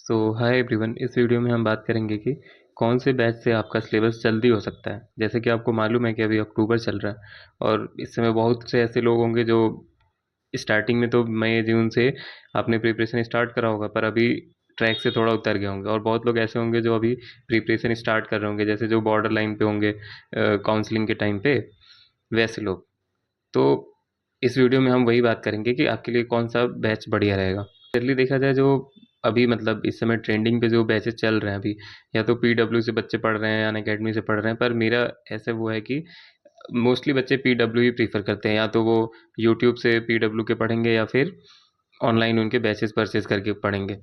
Hi everyone. इस video में हम बात करेंगे कि कौन से बैच से आपका सिलेबस जल्दी हो सकता है। जैसे कि आपको मालूम है कि अभी अक्टूबर चल रहा है और इस समय बहुत से ऐसे लोग होंगे जो स्टार्टिंग में तो मई जून से आपने प्रिपरेशन स्टार्ट करा होगा, पर अभी ट्रैक से थोड़ा उतर गए होंगे। और बहुत लोग ऐसे होंगे जो अभी प्रिपरेशन स्टार्ट कर रहे होंगे, जैसे जो बॉर्डर लाइन पे होंगे काउंसलिंग के टाइम पे, वैसे लोग। तो इस वीडियो में हम वही बात करेंगे कि आपके लिए कौन सा बैच बढ़िया रहेगा। जनरली देखा जाए, जो अभी मतलब इस समय ट्रेंडिंग पे जो बैचेस चल रहे हैं अभी, या तो पीडब्ल्यू से बच्चे पढ़ रहे हैं या अनअकैडमी से पढ़ रहे हैं, पर मेरा ऐसा वो है कि मोस्टली बच्चे पीडब्ल्यू ही प्रीफर करते हैं। या तो वो यूट्यूब से पीडब्ल्यू के पढ़ेंगे या फिर ऑनलाइन उनके बैचेस परचेज करके पढ़ेंगे।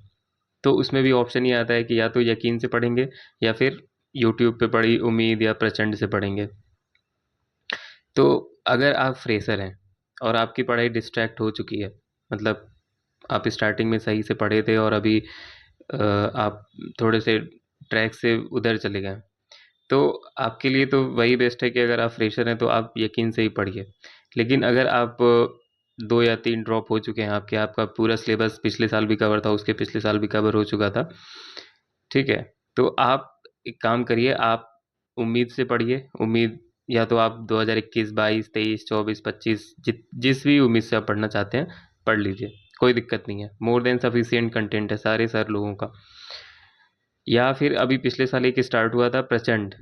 तो उसमें भी ऑप्शन ये आता है कि या तो यकीन से पढ़ेंगे या फिर यूट्यूब पे पढ़ी उम्मीद या प्रचंड से पढ़ेंगे। तो अगर आप फ्रेशर हैं और आपकी पढ़ाई डिस्ट्रैक्ट हो चुकी है, मतलब आप स्टार्टिंग में सही से पढ़े थे और अभी आप थोड़े से ट्रैक से उधर चले गए, तो आपके लिए तो वही बेस्ट है कि अगर आप फ्रेशर हैं तो आप यकीन से ही पढ़िए। लेकिन अगर आप 2 या 3 ड्रॉप हो चुके हैं, आपका पूरा सिलेबस पिछले साल भी कवर था, उसके पिछले साल भी कवर हो चुका था, ठीक है, तो आप एक काम करिए, आप उम्मीद से पढ़िए। उम्मीद या तो आप 2021, 22, 23, 24, 25 जिस भी उम्मीद से आप पढ़ना चाहते हैं पढ़ लीजिए, कोई दिक्कत नहीं है। मोर देन सफिशिएंट कंटेंट है सारे सर लोगों का। या फिर अभी पिछले साल एक स्टार्ट हुआ था प्रचंड,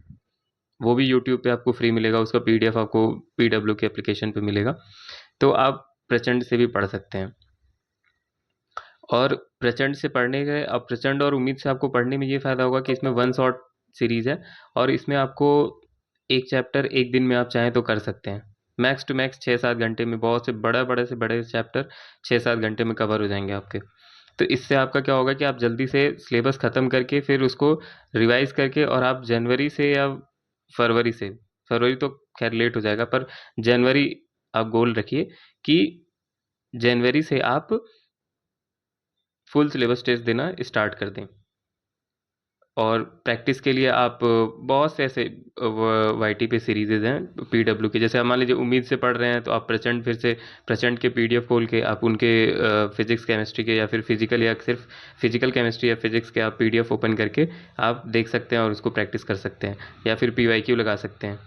वो भी यूट्यूब पे आपको फ्री मिलेगा, उसका पीडीएफ आपको पीडब्ल्यू के एप्लीकेशन पे मिलेगा, तो आप प्रचंड से भी पढ़ सकते हैं। और प्रचंड से पढ़ने के, अब प्रचंड और उम्मीद से आपको पढ़ने में ये फ़ायदा होगा कि इसमें वन शॉट सीरीज़ है और इसमें आपको एक चैप्टर एक दिन में आप चाहें तो कर सकते हैं। मैक्स टू मैक्स 6-7 घंटे में बहुत से बड़े चैप्टर 6-7 घंटे में कवर हो जाएंगे आपके। तो इससे आपका क्या होगा कि आप जल्दी से सिलेबस ख़त्म करके फिर उसको रिवाइज करके, और आप जनवरी से या फरवरी से, फरवरी तो खैर लेट हो जाएगा, पर जनवरी आप गोल रखिए कि जनवरी से आप फुल सिलेबस टेस्ट देना स्टार्ट कर दें। और प्रैक्टिस के लिए आप बहुत से ऐसे वाईटी पे सीरीज़ेज़ हैं पीडब्ल्यू के। जैसे आप मान लीजिए उम्मीद से पढ़ रहे हैं तो आप प्रचंड, फिर से प्रचंड के पीडीएफ खोल के आप उनके फिजिक्स केमिस्ट्री के, या फिर फिजिकल या सिर्फ फिजिकल केमिस्ट्री या फिजिक्स के आप पीडीएफ ओपन करके आप देख सकते हैं और उसको प्रैक्टिस कर सकते हैं, या फिर पीवाईक्यू लगा सकते हैं।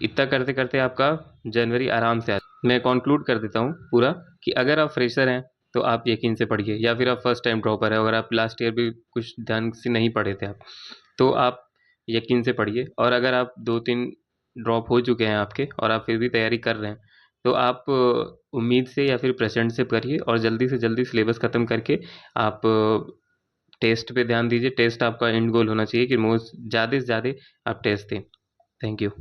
इतना करते करते आपका जनवरी आराम से आ। मैं कॉन्क्लूड कर देता हूँ पूरा कि अगर आप फ्रेशर हैं तो आप यकीन से पढ़िए, या फिर आप फर्स्ट टाइम ड्रॉपर है, अगर आप लास्ट ईयर भी कुछ ढंग से नहीं पढ़े थे आप, तो आप यकीन से पढ़िए। और अगर आप 2-3 ड्रॉप हो चुके हैं आपके और आप फिर भी तैयारी कर रहे हैं, तो आप उम्मीद से या फिर प्रेजेंट से पढ़िए और जल्दी से जल्दी सिलेबस ख़त्म करके आप टेस्ट पे ध्यान दीजिए। टेस्ट आपका एंड गोल होना चाहिए कि मोस्ट ज़्यादा से ज़्यादा आप टेस्ट दें। Thank you.